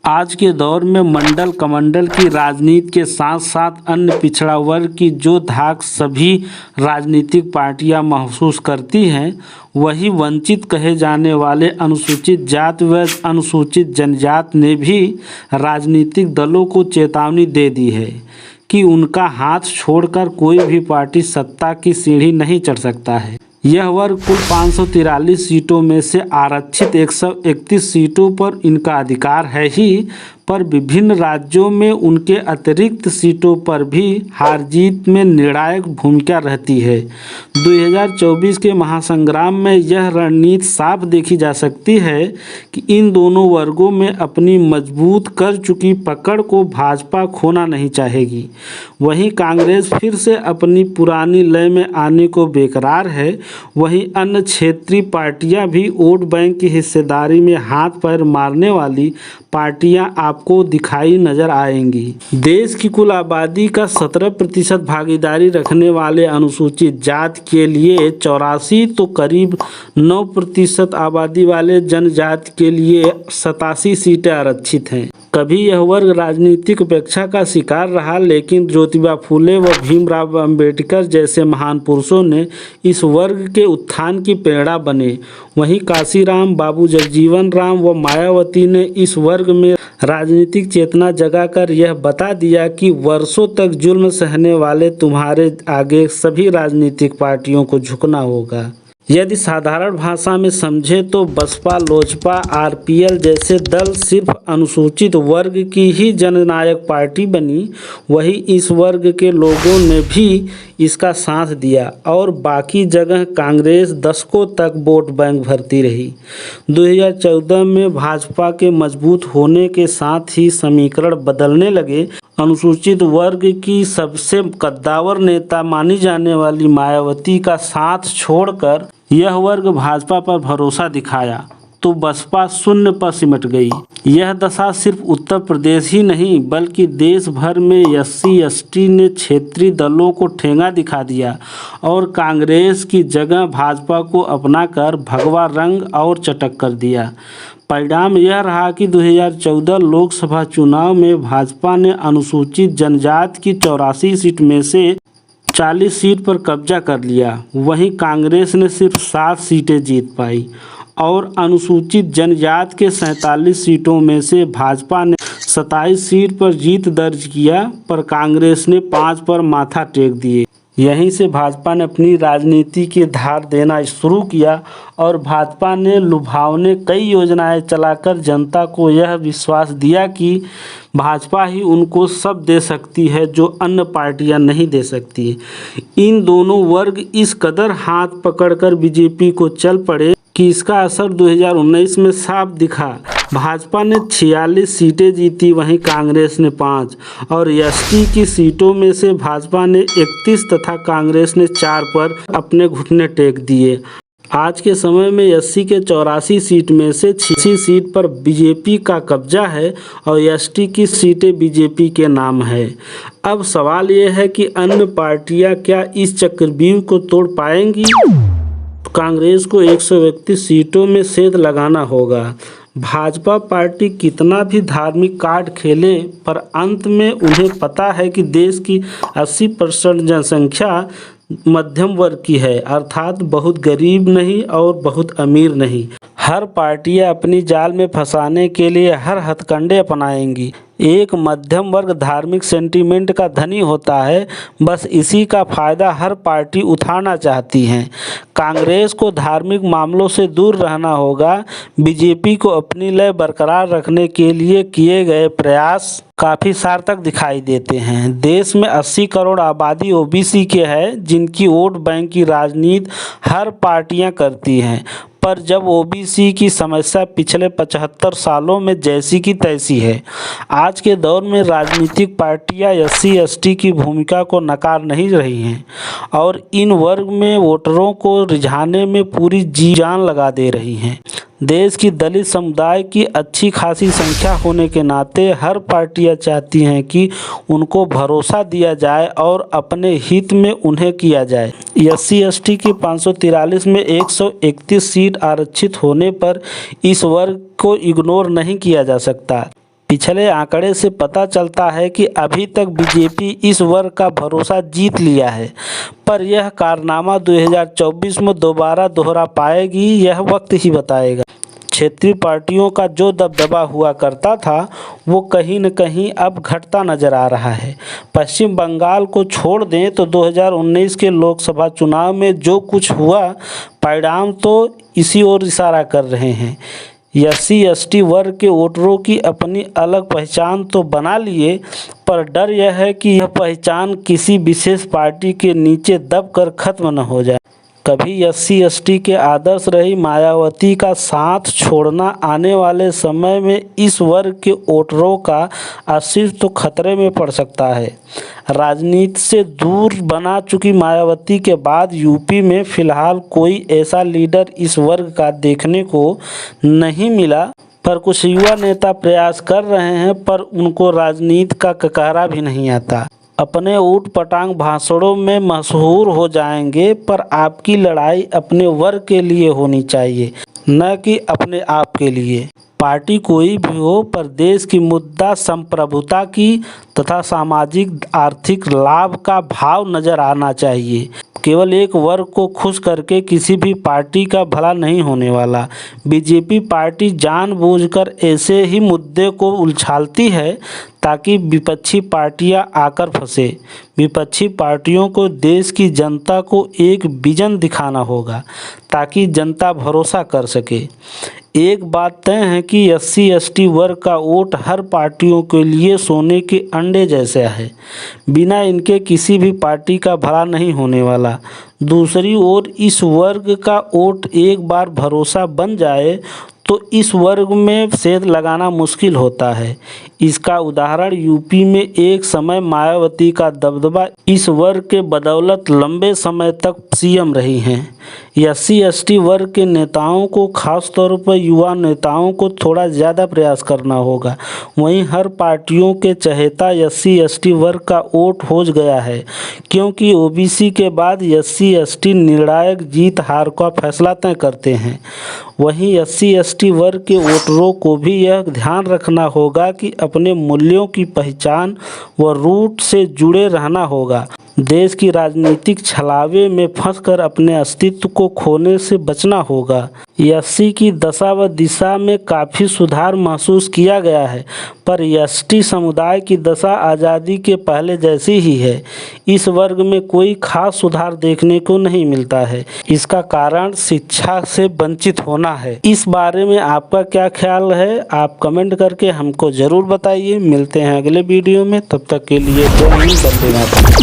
आज के दौर में मंडल कमंडल की राजनीति के साथ साथ अन्य पिछड़ा वर्ग की जो धाक सभी राजनीतिक पार्टियां महसूस करती हैं, वही वंचित कहे जाने वाले अनुसूचित जाति व अनुसूचित जनजाति ने भी राजनीतिक दलों को चेतावनी दे दी है कि उनका हाथ छोड़कर कोई भी पार्टी सत्ता की सीढ़ी नहीं चढ़ सकता है। यह वर्ग कुल 543 सीटों में से आरक्षित 131 सीटों पर इनका अधिकार है ही, पर विभिन्न राज्यों में उनके अतिरिक्त सीटों पर भी हार जीत में निर्णायक भूमिका रहती है। 2024 के महासंग्राम में यह रणनीति साफ देखी जा सकती है कि इन दोनों वर्गों में अपनी मजबूत कर चुकी पकड़ को भाजपा खोना नहीं चाहेगी। वहीं कांग्रेस फिर से अपनी पुरानी लय में आने को बेकरार है। वहीं अन्य क्षेत्रीय पार्टियां भी वोट बैंक की हिस्सेदारी में हाथ पैर मारने वाली पार्टियां आपको दिखाई नजर आएंगी। देश की कुल आबादी का 17% भागीदारी रखने वाले अनुसूचित जाति के लिए 84 तो करीब 9% आबादी वाले जनजाति के लिए 87 सीटें आरक्षित हैं। कभी यह वर्ग राजनीतिक उपेक्षा का शिकार रहा, लेकिन ज्योतिबा फूले व भीमराव अंबेडकर जैसे महान पुरुषों ने इस वर्ग के उत्थान की प्रेरणा बने। वहीं काशीराम, बाबू जगजीवन राम व मायावती ने इस वर्ग में राजनीतिक चेतना जगाकर यह बता दिया कि वर्षों तक जुल्म सहने वाले तुम्हारे आगे सभी राजनीतिक पार्टियों को झुकना होगा। यदि साधारण भाषा में समझे तो बसपा, लोजपा, आरपीएल जैसे दल सिर्फ अनुसूचित वर्ग की ही जननायक पार्टी बनी, वही इस वर्ग के लोगों ने भी इसका साथ दिया और बाकी जगह कांग्रेस दशकों तक वोट बैंक भरती रही। 2014 में भाजपा के मजबूत होने के साथ ही समीकरण बदलने लगे। अनुसूचित वर्ग की सबसे कद्दावर नेता मानी जाने वाली मायावती का साथ छोड़कर यह वर्ग भाजपा पर भरोसा दिखाया तो बसपा शून्य पर सिमट गई। यह दशा सिर्फ उत्तर प्रदेश ही नहीं बल्कि देश भर में SC/ST ने क्षेत्रीय दलों को ठेंगा दिखा दिया और कांग्रेस की जगह भाजपा को अपनाकर भगवा रंग और चटक कर दिया। परिणाम यह रहा कि 2014 लोकसभा चुनाव में भाजपा ने अनुसूचित जनजाति की 84 सीट में से 40 सीट पर कब्जा कर लिया। वहीं कांग्रेस ने सिर्फ 7 सीटें जीत पाई और अनुसूचित जनजाति के 47 सीटों में से भाजपा ने 27 सीट पर जीत दर्ज किया, पर कांग्रेस ने 5 पर माथा टेक दिए। यहीं से भाजपा ने अपनी राजनीति की धार देना शुरू किया और भाजपा ने लुभावने कई योजनाएं चलाकर जनता को यह विश्वास दिया कि भाजपा ही उनको सब दे सकती है जो अन्य पार्टियां नहीं दे सकती। इन दोनों वर्ग इस कदर हाथ पकड़कर बीजेपी को चल पड़े कि इसका असर 2019 में साफ दिखा। भाजपा ने 46 सीटें जीती, वहीं कांग्रेस ने 5 और ST की सीटों में से भाजपा ने 31 तथा कांग्रेस ने 4 पर अपने घुटने टेक दिए। आज के समय में SC के 84 सीट में से 86 सीट पर बीजेपी का कब्जा है और ST की सीटें बीजेपी के नाम है। अब सवाल यह है कि अन्य पार्टियां क्या इस चक्रव्यूह को तोड़ पाएंगी? कांग्रेस को 131 सीटों में सेंध लगाना होगा। भाजपा पार्टी कितना भी धार्मिक कार्ड खेले, पर अंत में उन्हें पता है कि देश की 80% जनसंख्या मध्यम वर्ग की है, अर्थात बहुत गरीब नहीं और बहुत अमीर नहीं। हर पार्टियां अपनी जाल में फंसाने के लिए हर हथकंडे अपनाएंगी। एक मध्यम वर्ग धार्मिक सेंटीमेंट का धनी होता है, बस इसी का फायदा हर पार्टी उठाना चाहती है। कांग्रेस को धार्मिक मामलों से दूर रहना होगा। बीजेपी को अपनी लय बरकरार रखने के लिए किए गए प्रयास काफ़ी सार्थक दिखाई देते हैं। देश में 80 करोड़ आबादी OBC के है, जिनकी वोट बैंक की राजनीति हर पार्टियां करती हैं, पर जब OBC की समस्या पिछले 75 सालों में जैसी की तैसी है। आज के दौर में राजनीतिक पार्टियां SC/ST की भूमिका को नकार नहीं रही हैं और इन वर्ग में वोटरों को रिझाने में पूरी जी जान लगा दे रही हैं। देश की दलित समुदाय की अच्छी खासी संख्या होने के नाते हर पार्टियां चाहती हैं कि उनको भरोसा दिया जाए और अपने हित में उन्हें किया जाए। SC/ST की 543 में 131 सीट आरक्षित होने पर इस वर्ग को इग्नोर नहीं किया जा सकता। पिछले आंकड़े से पता चलता है कि अभी तक बीजेपी इस वर्ग का भरोसा जीत लिया है, पर यह कारनामा 2024 में दोबारा दोहरा पाएगी, यह वक्त ही बताएगा। क्षेत्रीय पार्टियों का जो दबदबा हुआ करता था वो कहीं न कहीं अब घटता नजर आ रहा है। पश्चिम बंगाल को छोड़ दें तो 2019 के लोकसभा चुनाव में जो कुछ हुआ, परिणाम तो इसी ओर इशारा कर रहे हैं। SC/ST वर्ग के वोटरों की अपनी अलग पहचान तो बना लिए, पर डर यह है कि यह पहचान किसी विशेष पार्टी के नीचे दबकर खत्म न हो जाए। कभी SC/ST के आदर्श रही मायावती का साथ छोड़ना आने वाले समय में इस वर्ग के वोटरों का अस्तित्व तो खतरे में पड़ सकता है। राजनीति से दूर बना चुकी मायावती के बाद यूपी में फिलहाल कोई ऐसा लीडर इस वर्ग का देखने को नहीं मिला, पर कुछ युवा नेता प्रयास कर रहे हैं, पर उनको राजनीति का ककहरा भी नहीं आता। अपने ऊट-पटांग भाषणों में मशहूर हो जाएंगे, पर आपकी लड़ाई अपने वर्ग के लिए होनी चाहिए, न कि अपने आप के लिए। पार्टी कोई भी हो, पर देश की मुद्दा संप्रभुता की तथा सामाजिक आर्थिक लाभ का भाव नजर आना चाहिए। केवल एक वर्ग को खुश करके किसी भी पार्टी का भला नहीं होने वाला। बीजेपी पार्टी जानबूझकर ऐसे ही मुद्दे को उछालती है ताकि विपक्षी पार्टियां आकर फंसे। विपक्षी पार्टियों को देश की जनता को एक विजन दिखाना होगा ताकि जनता भरोसा कर सके। एक बात तय है कि SC/ST वर्ग का वोट हर पार्टियों के लिए सोने के अंडे जैसा है, बिना इनके किसी भी पार्टी का भला नहीं होने वाला। दूसरी ओर इस वर्ग का वोट एक बार भरोसा बन जाए तो इस वर्ग में सेंध लगाना मुश्किल होता है। इसका उदाहरण यूपी में एक समय मायावती का दबदबा इस वर्ग के बदौलत लंबे समय तक CM रही हैं। SC/ST वर्ग के नेताओं को, खास तौर पर युवा नेताओं को थोड़ा ज़्यादा प्रयास करना होगा। वहीं हर पार्टियों के चहेता SC/ST वर्ग का वोट हो गया है, क्योंकि OBC के बाद SC/ST निर्णायक जीत हार का फैसला तय करते हैं। वहीं SC/ST वर्ग के वोटरों को भी यह ध्यान रखना होगा कि अपने मूल्यों की पहचान व रूट से जुड़े रहना होगा। देश की राजनीतिक छलावे में फंसकर अपने अस्तित्व को खोने से बचना होगा। SC की दशा व दिशा में काफ़ी सुधार महसूस किया गया है, पर ST समुदाय की दशा आज़ादी के पहले जैसी ही है। इस वर्ग में कोई खास सुधार देखने को नहीं मिलता है। इसका कारण शिक्षा से वंचित होना है। इस बारे में आपका क्या ख्याल है? आप कमेंट करके हमको ज़रूर बताइए। मिलते हैं अगले वीडियो में, तब तक के लिए जय हिंद, वंदे मातरम।